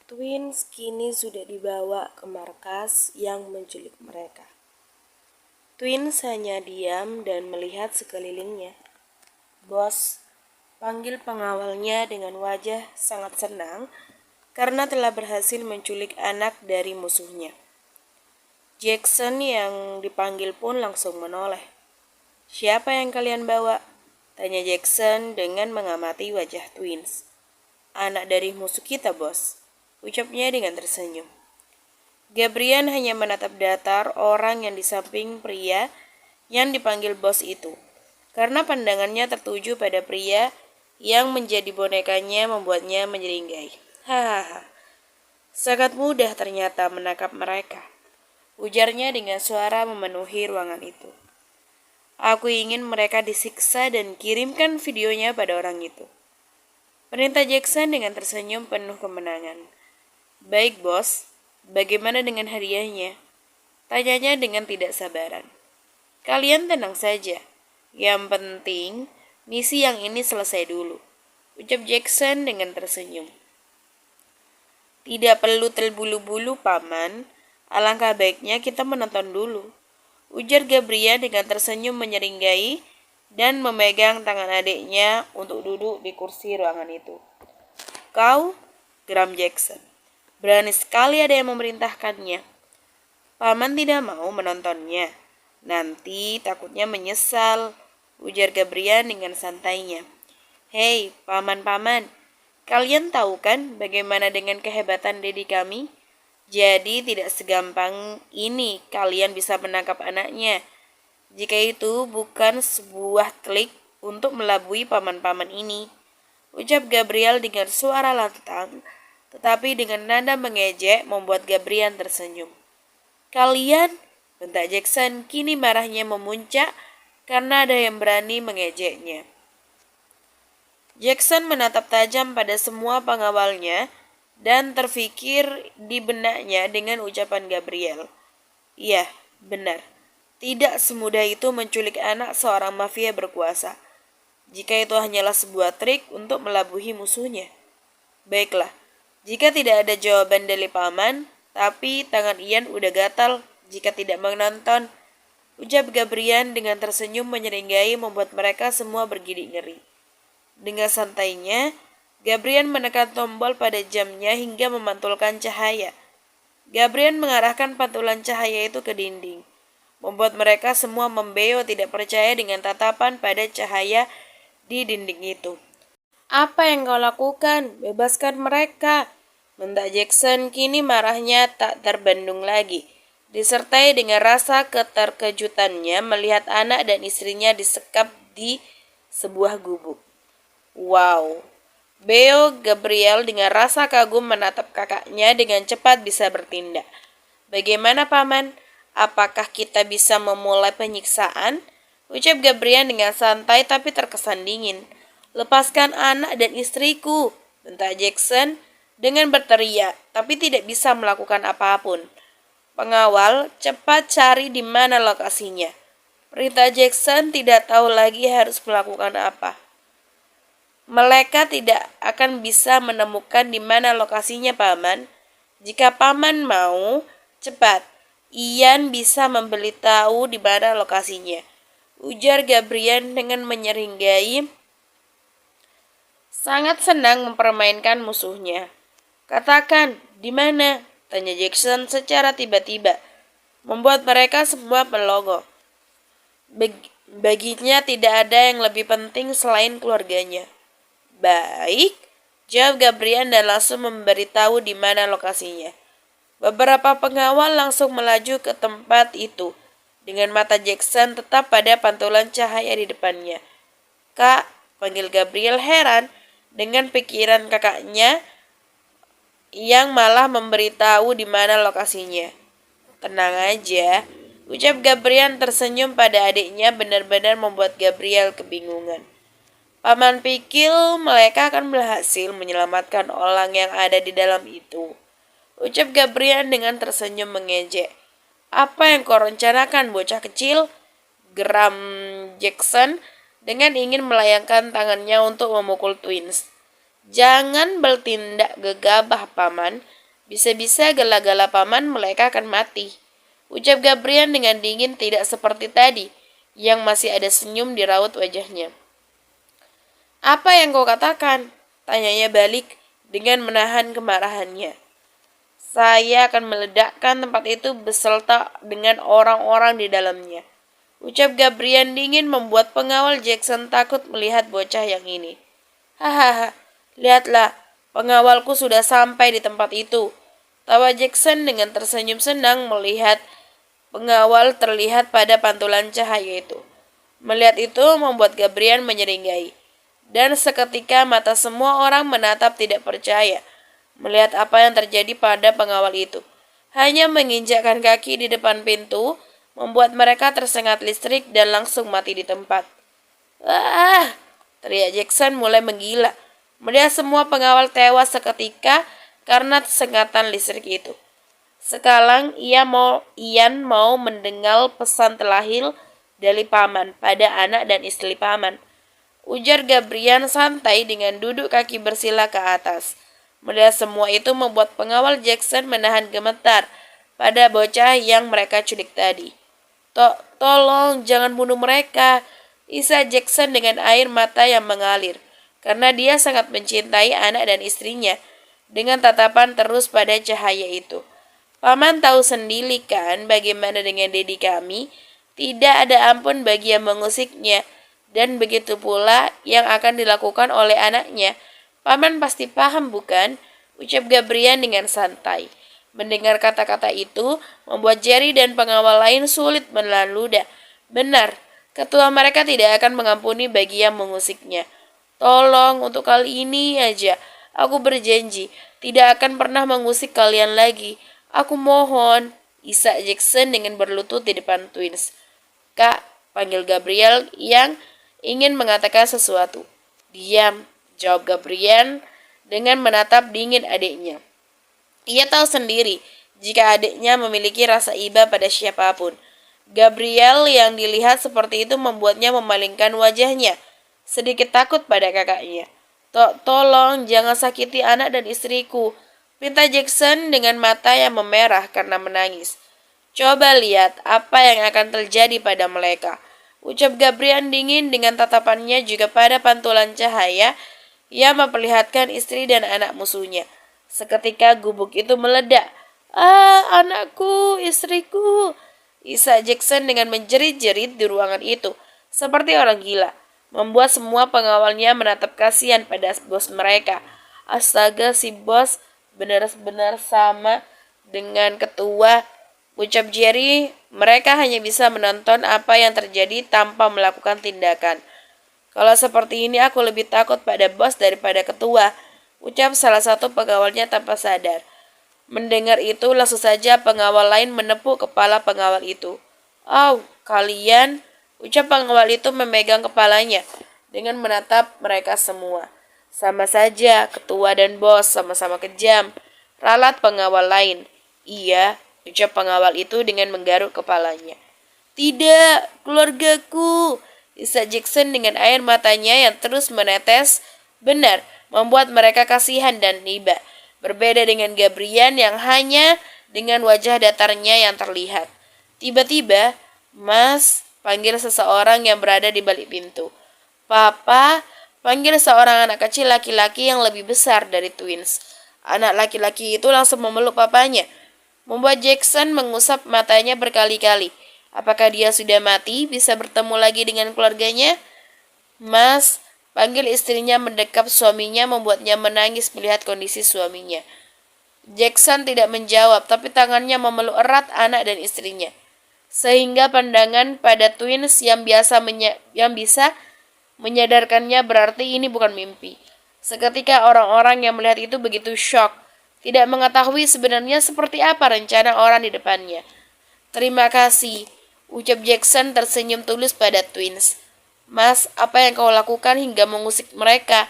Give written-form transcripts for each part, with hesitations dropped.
Twins kini sudah dibawa ke markas yang menculik mereka. Twins hanya diam dan melihat sekelilingnya. "Bos," panggil pengawalnya dengan wajah sangat senang karena telah berhasil menculik anak dari musuhnya. Jackson yang dipanggil pun langsung menoleh. "Siapa yang kalian bawa?" tanya Jackson dengan mengamati wajah Twins. "Anak dari musuh kita, bos," ucapnya dengan tersenyum. Gabriel hanya menatap datar orang yang di samping pria yang dipanggil bos itu, karena pandangannya tertuju pada pria yang menjadi bonekanya membuatnya menyeringai. "Hahaha, sangat mudah ternyata menangkap mereka," ujarnya dengan suara memenuhi ruangan itu. "Aku ingin mereka disiksa dan kirimkan videonya pada orang itu," perintah Jackson dengan tersenyum penuh kemenangan. "Baik, bos. Bagaimana dengan hadiahnya?" tanyanya dengan tidak sabaran. "Kalian tenang saja. Yang penting, misi yang ini selesai dulu," ucap Jackson dengan tersenyum. "Tidak perlu terbulu-bulu, Paman. Alangkah baiknya kita menonton dulu," ujar Gabriel dengan tersenyum menyeringai dan memegang tangan adiknya untuk duduk di kursi ruangan itu. "Kau," geram Jackson, "berani sekali ada yang memerintahkannya." "Paman tidak mau menontonnya. Nanti takutnya menyesal," ujar Gabriel dengan santainya. "Hei, paman-paman, kalian tahu kan bagaimana dengan kehebatan Dedi kami? Jadi tidak segampang ini kalian bisa menangkap anaknya. Jika itu bukan sebuah trik untuk melabui paman-paman ini," ucap Gabriel dengan suara lantang, tetapi dengan nada mengejek membuat Gabriel tersenyum. "Kalian," bentak Jackson, kini marahnya memuncak karena ada yang berani mengejeknya. Jackson menatap tajam pada semua pengawalnya dan terfikir di benaknya dengan ucapan Gabriel. "Iya, benar. Tidak semudah itu menculik anak seorang mafia berkuasa. Jika itu hanyalah sebuah trik untuk melabuhi musuhnya. Baiklah, jika tidak ada jawaban dari paman, tapi tangan Ian udah gatal jika tidak menonton," ucap Gabriel dengan tersenyum menyeringai membuat mereka semua bergidik ngeri. Dengan santainya, Gabriel menekan tombol pada jamnya hingga memantulkan cahaya. Gabriel mengarahkan pantulan cahaya itu ke dinding, membuat mereka semua membeo tidak percaya dengan tatapan pada cahaya di dinding itu. "Apa yang kau lakukan? Bebaskan mereka!" bentak Jackson, kini marahnya tak terbendung lagi, disertai dengan rasa keterkejutannya melihat anak dan istrinya disekap di sebuah gubuk. "Wow!" beo Gabriel dengan rasa kagum menatap kakaknya dengan cepat bisa bertindak. "Bagaimana, Paman? Apakah kita bisa memulai penyiksaan?" ucap Gabriel dengan santai tapi terkesan dingin. "Lepaskan anak dan istriku!" bentak Jackson dengan berteriak, tapi tidak bisa melakukan apapun. "Pengawal, cepat cari di mana lokasinya," perintah Jackson, tidak tahu lagi harus melakukan apa. "Mereka tidak akan bisa menemukan di mana lokasinya, Paman. Jika Paman mau, cepat. Ian bisa memberitahu di mana lokasinya," ujar Gabriel dengan menyeringai, sangat senang mempermainkan musuhnya. "Katakan, di mana?" tanya Jackson secara tiba-tiba, membuat mereka semua melongo. Baginya tidak ada yang lebih penting selain keluarganya. "Baik," jawab Gabriel dan langsung memberitahu di mana lokasinya. Beberapa pengawal langsung melaju ke tempat itu, dengan mata Jackson tetap pada pantulan cahaya di depannya. "Kak," panggil Gabriel heran dengan pikiran kakaknya yang malah memberitahu di mana lokasinya. "Tenang aja," ucap Gabriel tersenyum pada adiknya, benar-benar membuat Gabriel kebingungan. "Paman pikir mereka akan berhasil menyelamatkan orang yang ada di dalam itu," ucap Gabriel dengan tersenyum mengejek. "Apa yang kau rencanakan, bocah kecil?" geram Jackson dengan ingin melayangkan tangannya untuk memukul Twins. "Jangan bertindak gegabah, Paman. Bisa-bisa gala-gala paman mereka akan mati. Ucap Gabriel dengan dingin, tidak seperti tadi, yang masih ada senyum di raut wajahnya. Apa yang kau katakan? Tanyanya balik dengan menahan kemarahannya. Saya akan meledakkan tempat itu beserta dengan orang-orang di dalamnya. Ucap Gabriel dingin membuat pengawal Jackson takut melihat bocah yang ini. Hahaha, lihatlah, pengawalku sudah sampai di tempat itu. Tawa Jackson dengan tersenyum senang melihat pengawal terlihat pada pantulan cahaya itu. Melihat itu membuat Gabriel menyeringai. Dan seketika mata semua orang menatap tidak percaya melihat apa yang terjadi pada pengawal itu. Hanya menginjakkan kaki di depan pintu membuat mereka tersengat listrik dan langsung mati di tempat. Ah! Teriak Jackson mulai menggila. Melihat semua pengawal tewas seketika karena sengatan listrik itu. Sekarang Ian mau mendengar pesan terakhir dari paman pada anak dan istri paman. Ujar Gabriel santai dengan duduk kaki bersila ke atas. Melihat semua itu membuat pengawal Jackson menahan gemetar pada bocah yang mereka culik tadi. Tolong jangan bunuh mereka, isa Jackson dengan air mata yang mengalir. Karena dia sangat mencintai anak dan istrinya. Dengan tatapan terus pada cahaya itu. Paman tahu sendiri kan bagaimana dengan Dedi kami. Tidak ada ampun bagi yang mengusiknya. Dan begitu pula yang akan dilakukan oleh anaknya. Paman pasti paham bukan? Ucap Gabriel dengan santai. Mendengar kata-kata itu, membuat Jerry dan pengawal lain sulit menelan ludah. Benar, ketua mereka tidak akan mengampuni bagi yang mengusiknya. Tolong, untuk kali ini aja, aku berjanji, tidak akan pernah mengusik kalian lagi. Aku mohon, isak Jackson dengan berlutut di depan Twins. Kak, panggil Gabriel yang ingin mengatakan sesuatu. Diam, jawab Gabriel dengan menatap dingin adiknya. Ia tahu sendiri jika adiknya memiliki rasa iba pada siapapun. Gabriel yang dilihat seperti itu membuatnya memalingkan wajahnya, sedikit takut pada kakaknya. Tolong jangan sakiti anak dan istriku, pinta Jackson dengan mata yang memerah karena menangis. Coba lihat apa yang akan terjadi pada mereka. Ucap Gabriel dingin dengan tatapannya juga pada pantulan cahaya yang memperlihatkan istri dan anak musuhnya. Seketika gubuk itu meledak. Ah, anakku, istriku. Isak Jackson dengan menjerit-jerit di ruangan itu. Seperti orang gila. Membuat semua pengawalnya menatap kasihan pada bos mereka. Astaga, si bos benar-benar sama dengan ketua. Ucap Jerry, mereka hanya bisa menonton apa yang terjadi tanpa melakukan tindakan. Kalau seperti ini aku lebih takut pada bos daripada ketua, ucap salah satu pengawalnya tanpa sadar. Mendengar itu langsung saja pengawal lain menepuk kepala pengawal itu. Oh, kalian, ucap pengawal itu memegang kepalanya dengan menatap mereka semua. Sama saja, ketua dan bos sama-sama kejam, ralat pengawal lain. Iya, ucap pengawal itu dengan menggaruk kepalanya. Tidak, keluargaku, isak Jackson dengan air matanya yang terus menetes. Benar, membuat mereka kasihan dan iba. Berbeda dengan Gabriel yang hanya dengan wajah datarnya yang terlihat. Tiba-tiba, Mas, panggil seseorang yang berada di balik pintu. Papa, panggil seorang anak kecil laki-laki yang lebih besar dari Twins. Anak laki-laki itu langsung memeluk papanya. Membuat Jackson mengusap matanya berkali-kali. Apakah dia sudah mati, bisa bertemu lagi dengan keluarganya? Mas, panggil istrinya mendekap suaminya membuatnya menangis melihat kondisi suaminya. Jackson tidak menjawab, tapi tangannya memeluk erat anak dan istrinya. Sehingga pandangan pada Twins yang bisa menyadarkannya berarti ini bukan mimpi. Seketika orang-orang yang melihat itu begitu syok. Tidak mengetahui sebenarnya seperti apa rencana orang di depannya. Terima kasih, ucap Jackson tersenyum tulus pada Twins. Mas, apa yang kau lakukan hingga mengusik mereka?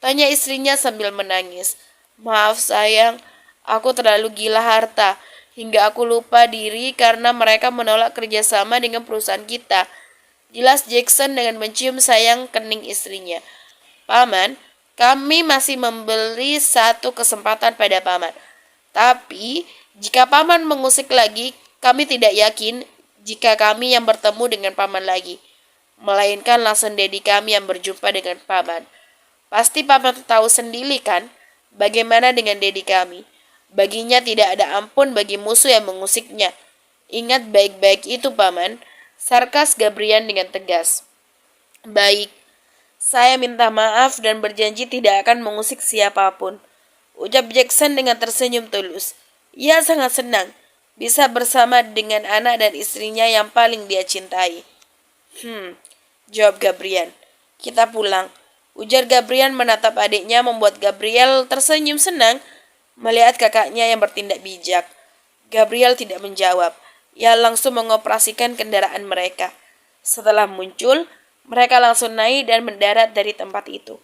Tanya istrinya sambil menangis. Maaf sayang, aku terlalu gila harta, hingga aku lupa diri karena mereka menolak kerjasama dengan perusahaan kita. Jelas Jackson dengan mencium sayang kening istrinya. Paman, kami masih memberi satu kesempatan pada paman. Tapi, jika paman mengusik lagi, kami tidak yakin jika kami yang bertemu dengan paman lagi. Melainkan langsung dedi kami yang berjumpa dengan paman. Pasti paman tahu sendiri kan, bagaimana dengan dedi kami. Baginya tidak ada ampun bagi musuh yang mengusiknya. Ingat baik-baik itu paman, sarkas Gabriel dengan tegas. Baik, saya minta maaf dan berjanji tidak akan mengusik siapapun, ucap Jackson dengan tersenyum tulus. Ia sangat senang bisa bersama dengan anak dan istrinya yang paling dia cintai. Jawab Gabriel. Kita pulang. Ujar Gabriel menatap adiknya membuat Gabriel tersenyum senang melihat kakaknya yang bertindak bijak. Gabriel tidak menjawab. Ia langsung mengoperasikan kendaraan mereka. Setelah muncul, mereka langsung naik dan mendarat dari tempat itu.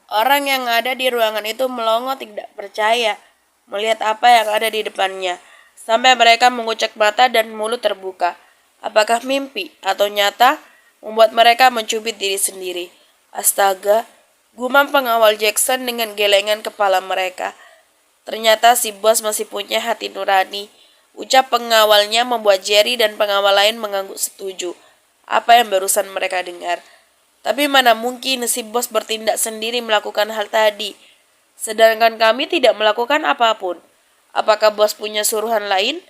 Orang yang ada di ruangan itu melongo tidak percaya melihat apa yang ada di depannya. Sampai mereka mengucek mata dan mulut terbuka. Apakah mimpi atau nyata? Membuat mereka mencubit diri sendiri. Astaga, gumam pengawal Jackson dengan gelengan kepala mereka. Ternyata si bos masih punya hati nurani. Ucap pengawalnya membuat Jerry dan pengawal lain mengangguk setuju. Apa yang barusan mereka dengar. Tapi mana mungkin si bos bertindak sendiri melakukan hal tadi. Sedangkan kami tidak melakukan apapun. Apakah bos punya suruhan lain?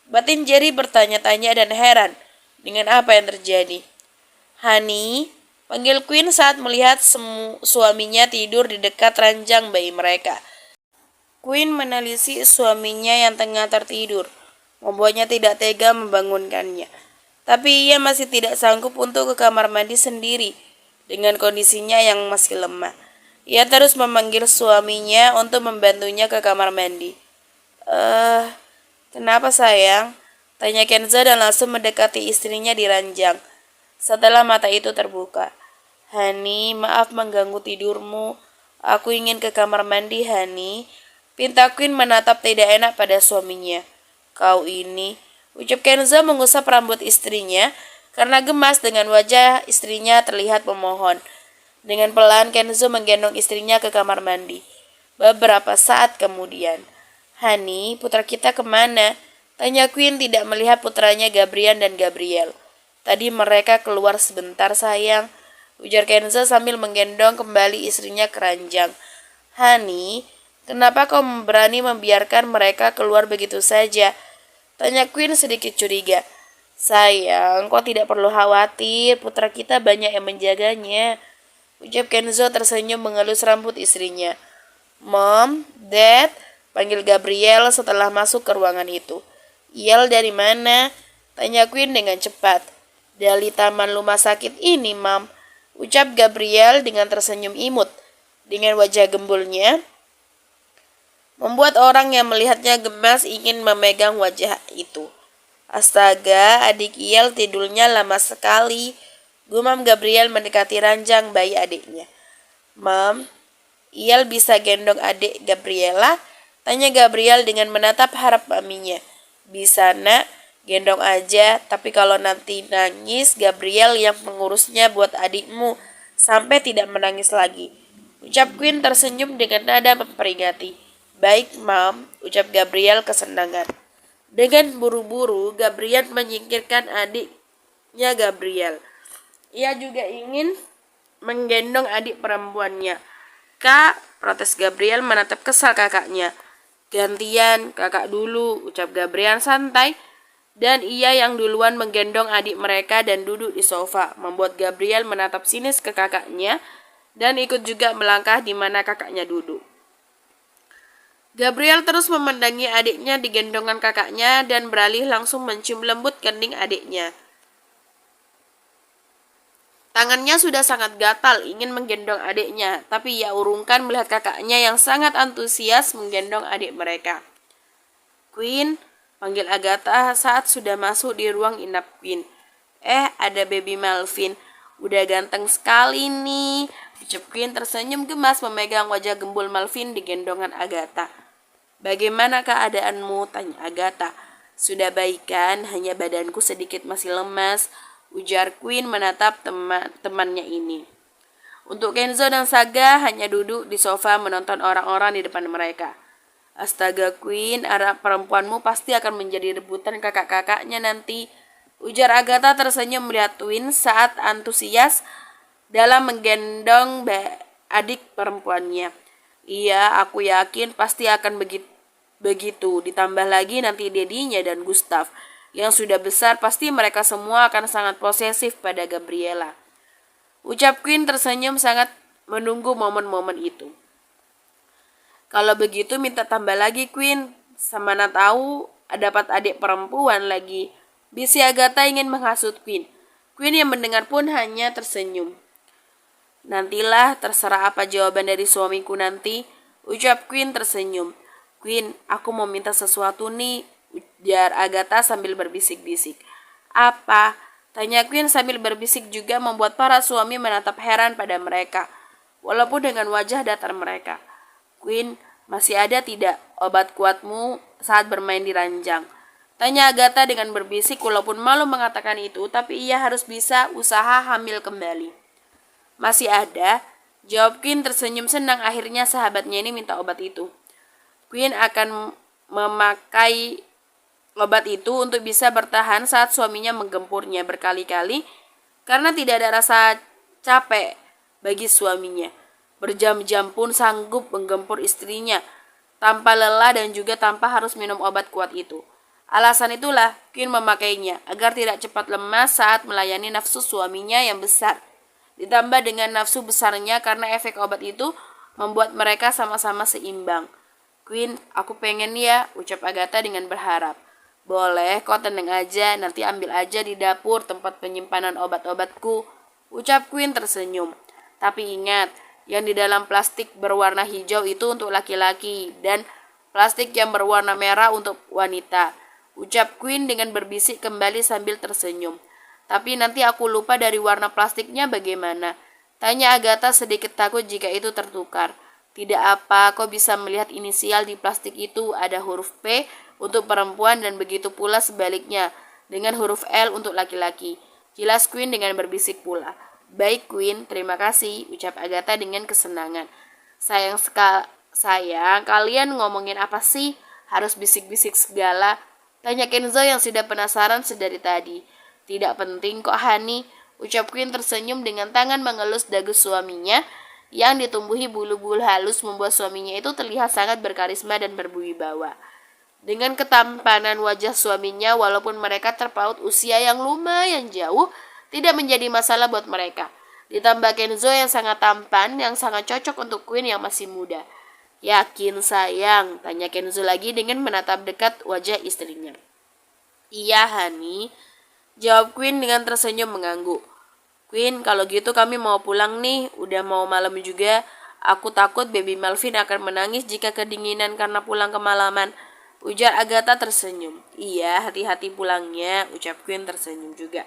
Batin Jerry bertanya-tanya dan heran dengan apa yang terjadi. Honey, panggil Queen saat melihat suaminya tidur di dekat ranjang bayi mereka. Queen menelisi suaminya yang tengah tertidur, membuatnya tidak tega membangunkannya. Tapi ia masih tidak sanggup untuk ke kamar mandi sendiri dengan kondisinya yang masih lemah. Ia terus memanggil suaminya untuk membantunya ke kamar mandi. Kenapa sayang? Tanya Kenzo dan langsung mendekati istrinya di ranjang. Setelah mata itu terbuka. Hani, maaf mengganggu tidurmu. Aku ingin ke kamar mandi, Hani. Pinta Queen menatap tidak enak pada suaminya. Kau ini, ucap Kenzo mengusap rambut istrinya karena gemas dengan wajah istrinya terlihat memohon. Dengan pelan Kenzo menggendong istrinya ke kamar mandi. Beberapa saat kemudian, Hani, putra kita kemana? Tanya Queen tidak melihat putranya Gabriel dan Gabriel. Tadi mereka keluar sebentar sayang, ujar Kenzo sambil menggendong kembali istrinya ke ranjang. Hani, kenapa kau berani membiarkan mereka keluar begitu saja? Tanya Queen sedikit curiga. Sayang, kau tidak perlu khawatir, putra kita banyak yang menjaganya, ucap Kenzo tersenyum mengelus rambut istrinya. Mom, Dad, panggil Gabriel setelah masuk ke ruangan itu. Yel dari mana? Tanya Queen dengan cepat. Dari taman rumah sakit ini, Mam, ucap Gabriel dengan tersenyum imut. Dengan wajah gembulnya, membuat orang yang melihatnya gemas ingin memegang wajah itu. Astaga, adik Yel tidurnya lama sekali. Gumam Gabriel mendekati ranjang bayi adiknya. Mam, Yel bisa gendong adik Gabriela? Tanya Gabriel dengan menatap harap maminya. Bisa nak, gendong aja, tapi kalau nanti nangis, Gabriel yang mengurusnya buat adikmu sampai tidak menangis lagi. Ucap Queen tersenyum dengan nada memperingati. Baik, Mam, ucap Gabriel kesenangan. Dengan buru-buru, Gabriel menyingkirkan adiknya Gabriel. Ia juga ingin menggendong adik perempuannya. Kak, protes Gabriel menatap kesal kakaknya. Gantian, kakak dulu, ucap Gabriel santai. Dan ia yang duluan menggendong adik mereka dan duduk di sofa, membuat Gabriel menatap sinis ke kakaknya dan ikut juga melangkah di mana kakaknya duduk. Gabriel terus memandangi adiknya di gendongan kakaknya dan beralih langsung mencium lembut kening adiknya. Tangannya sudah sangat gatal ingin menggendong adiknya, tapi ia urungkan melihat kakaknya yang sangat antusias menggendong adik mereka. Queen, panggil Agatha saat sudah masuk di ruang inap Queen. Ada baby Melvin. Udah ganteng sekali nih. Ucap Queen tersenyum gemas memegang wajah gembul Melvin di gendongan Agatha. Bagaimana keadaanmu? Tanya Agatha. Sudah baik kan? Hanya badanku sedikit masih lemas, ujar Queen menatap temannya ini. Untuk Kenzo dan Saga hanya duduk di sofa menonton orang-orang di depan mereka. Astaga Queen, anak perempuanmu pasti akan menjadi rebutan kakak-kakaknya nanti. Ujar Agatha tersenyum melihat Twin saat antusias dalam menggendong adik perempuannya. Iya, aku yakin pasti akan begitu. Ditambah lagi nanti dedinya dan Gustav yang sudah besar, pasti mereka semua akan sangat posesif pada Gabriela. Ucap Queen tersenyum sangat menunggu momen-momen itu. Kalau begitu minta tambah lagi Queen, semana tahu dapat adik perempuan lagi. Bisi Agatha ingin menghasut Queen. Queen yang mendengar pun hanya tersenyum. Nantilah terserah apa jawaban dari suamiku nanti, ucap Queen tersenyum. Queen, aku mau minta sesuatu nih, ujar Agatha sambil berbisik-bisik. Apa? Tanya Queen sambil berbisik juga membuat para suami menatap heran pada mereka, walaupun dengan wajah datar mereka. Queen, masih ada tidak obat kuatmu saat bermain di ranjang? Tanya Agatha dengan berbisik walaupun malu mengatakan itu, tapi ia harus bisa usaha hamil kembali. Masih ada, jawab Queen tersenyum senang, akhirnya sahabatnya ini minta obat itu. Queen akan memakai obat itu untuk bisa bertahan saat suaminya menggempurnya berkali-kali karena tidak ada rasa capek bagi suaminya. Berjam-jam pun sanggup menggempur istrinya tanpa lelah dan juga tanpa harus minum obat kuat itu. Alasan itulah Queen memakainya agar tidak cepat lemas saat melayani nafsu suaminya yang besar. Ditambah dengan nafsu besarnya karena efek obat itu membuat mereka sama-sama seimbang. Queen, aku pengen ya, ucap Agatha dengan berharap. Boleh, kau tenang aja, nanti ambil aja di dapur tempat penyimpanan obat-obatku, ucap Queen tersenyum. Tapi ingat, yang di dalam plastik berwarna hijau itu untuk laki-laki dan plastik yang berwarna merah untuk wanita, ucap Queen dengan berbisik kembali sambil tersenyum. Tapi nanti aku lupa dari warna plastiknya bagaimana? Tanya Agatha sedikit takut jika itu tertukar. Tidak apa, kau bisa melihat inisial di plastik itu ada huruf P untuk perempuan dan begitu pula sebaliknya dengan huruf L untuk laki-laki. Jelas Queen dengan berbisik pula. Baik Queen, terima kasih, ucap Agatha dengan kesenangan. Sayang, kalian ngomongin apa sih? Harus bisik-bisik segala. Tanya Kenzo yang sudah penasaran sedari tadi. Tidak penting kok Hani, ucap Queen tersenyum dengan tangan mengelus dagu suaminya yang ditumbuhi bulu-bulu halus membuat suaminya itu terlihat sangat berkarisma dan berwibawa. Dengan ketampanan wajah suaminya walaupun mereka terpaut usia yang lumayan jauh, tidak menjadi masalah buat mereka. Ditambah Kenzo yang sangat tampan, yang sangat cocok untuk Queen yang masih muda. Yakin sayang? Tanya Kenzo lagi dengan menatap dekat wajah istrinya. Iya Hani, jawab Queen dengan tersenyum mengangguk. Queen, kalau gitu kami mau pulang nih, udah mau malam juga. Aku takut baby Melvin akan menangis jika kedinginan karena pulang kemalaman, ujar Agatha tersenyum. Iya, hati-hati pulangnya, ucap Queen tersenyum juga.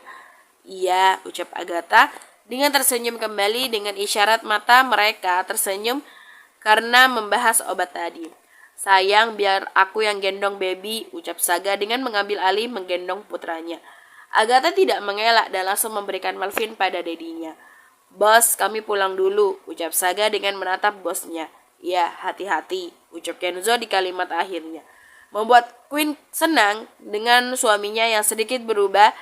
Iya, ucap Agatha dengan tersenyum kembali dengan isyarat mata mereka tersenyum karena membahas obat tadi. Sayang, biar aku yang gendong baby, ucap Saga dengan mengambil alih menggendong putranya. Agatha tidak mengelak dan langsung memberikan Melvin pada dedinya. Bos, kami pulang dulu, ucap Saga dengan menatap bosnya. Ya, hati-hati, ucap Kenzo di kalimat akhirnya. Membuat Queen senang dengan suaminya yang sedikit berubah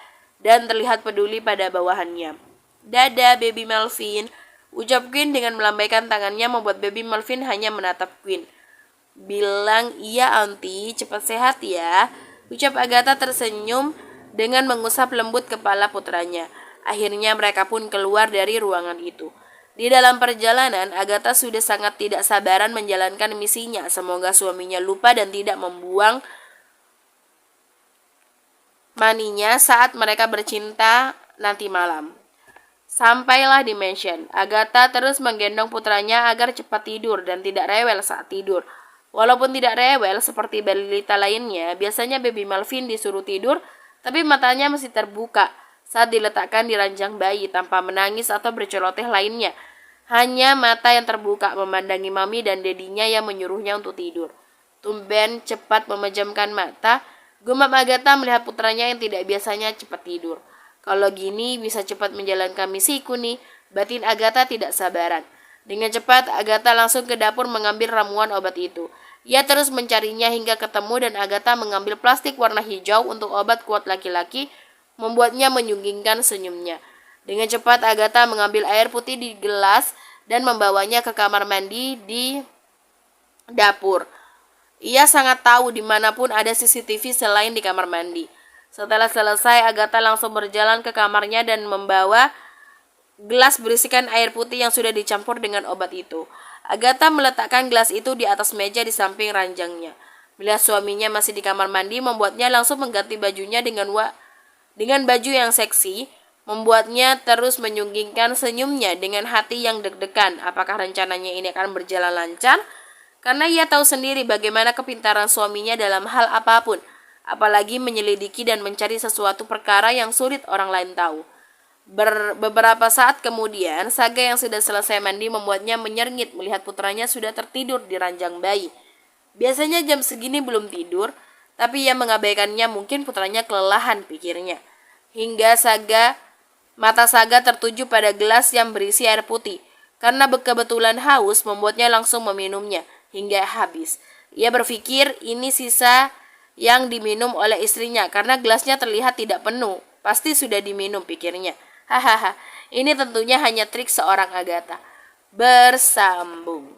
dan terlihat peduli pada bawahannya. Dadah, baby Melvin, ucap Queen dengan melambaikan tangannya membuat baby Melvin hanya menatap Queen. Bilang iya auntie, cepat sehat ya, ucap Agatha tersenyum dengan mengusap lembut kepala putranya. Akhirnya mereka pun keluar dari ruangan itu. Di dalam perjalanan, Agatha sudah sangat tidak sabaran menjalankan misinya. Semoga suaminya lupa dan tidak membuang maninya saat mereka bercinta nanti malam. Sampailah di mansion. Agatha terus menggendong putranya agar cepat tidur dan tidak rewel saat tidur. Walaupun tidak rewel seperti balita lainnya, biasanya baby Melvin disuruh tidur tapi matanya masih terbuka saat diletakkan di ranjang bayi tanpa menangis atau berceloteh lainnya. Hanya mata yang terbuka memandangi mami dan dedinya yang menyuruhnya untuk tidur. Tumben cepat memejamkan mata, gumam Agatha melihat putranya yang tidak biasanya cepat tidur. Kalau gini bisa cepat menjalankan misiku nih, batin Agatha tidak sabaran. Dengan cepat Agatha langsung ke dapur mengambil ramuan obat itu. Ia terus mencarinya hingga ketemu dan Agatha mengambil plastik warna hijau untuk obat kuat laki-laki, membuatnya menyunggingkan senyumnya. Dengan cepat Agatha mengambil air putih di gelas dan membawanya ke kamar mandi di dapur. Ia sangat tahu dimanapun ada CCTV selain di kamar mandi. Setelah selesai, Agatha langsung berjalan ke kamarnya dan membawa gelas berisikan air putih yang sudah dicampur dengan obat itu. Agatha meletakkan gelas itu di atas meja di samping ranjangnya. Melihat suaminya masih di kamar mandi, membuatnya langsung mengganti bajunya dengan baju yang seksi, membuatnya terus menyunggingkan senyumnya dengan hati yang deg-degan. Apakah rencananya ini akan berjalan lancar? Karena ia tahu sendiri bagaimana kepintaran suaminya dalam hal apapun, apalagi menyelidiki dan mencari sesuatu perkara yang sulit orang lain tahu. Beberapa saat kemudian, Saga yang sudah selesai mandi membuatnya menyerngit melihat putranya sudah tertidur di ranjang bayi. Biasanya jam segini belum tidur, tapi ia mengabaikannya, mungkin putranya kelelahan, pikirnya. Hingga mata Saga tertuju pada gelas yang berisi air putih. Karena kebetulan haus, membuatnya langsung meminumnya hingga habis. Ia berpikir ini sisa yang diminum oleh istrinya karena gelasnya terlihat tidak penuh. Pasti sudah diminum, pikirnya. Hahaha, ini tentunya hanya trik seorang Agatha. Bersambung.